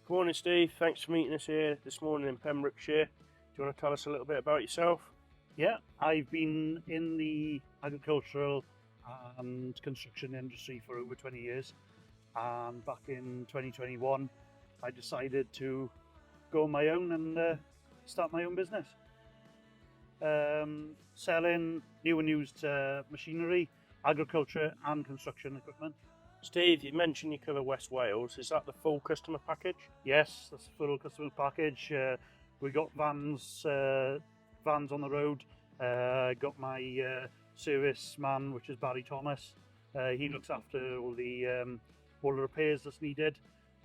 Good morning, Steve. Thanks for meeting us here this morning in Pembrokeshire. Do you want to tell us a little bit about yourself? Yeah, I've been in the agricultural and construction industry for over 20 years, and back in 2021 I decided to go on my own and start my own business, selling new and used machinery, agriculture and construction equipment. Steve, you mentioned you cover West Wales. Is that the full customer package? Yes, that's a full customer package. We got vans on the road. Got my service man, which is Barry Thomas. He looks after all the repairs that's needed,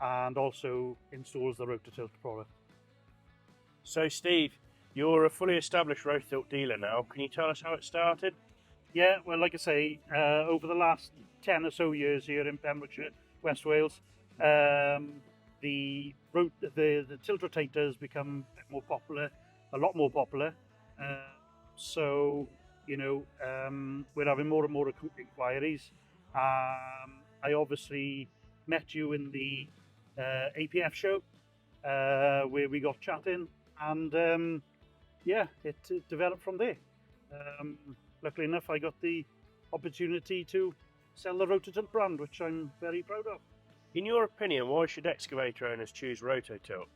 and also installs the Rototilt product. So, Steve, you're a fully established Rototilt dealer now. Can you tell us how it started? Yeah, well, like I say, over the last 10 or so years here in Pembrokeshire, West Wales, the tiltrotator has become more popular, a lot more popular. So, you know, we're having more and more inquiries. I obviously met you in the APF show where we got chatting, and yeah, it developed from there. Luckily enough, I got the opportunity to sell the Rototilt brand, which I'm very proud of. In your opinion, why should excavator owners choose Rototilt?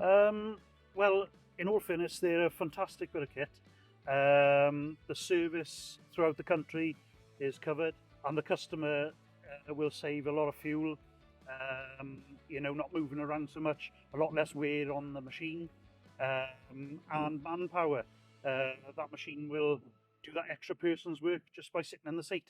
Well, in all fairness, they're a fantastic bit of kit. The service throughout the country is covered, and the customer will save a lot of fuel. You know, not moving around so much, a lot less wear on the machine, and manpower. That machine will do that extra person's work just by sitting in the seat.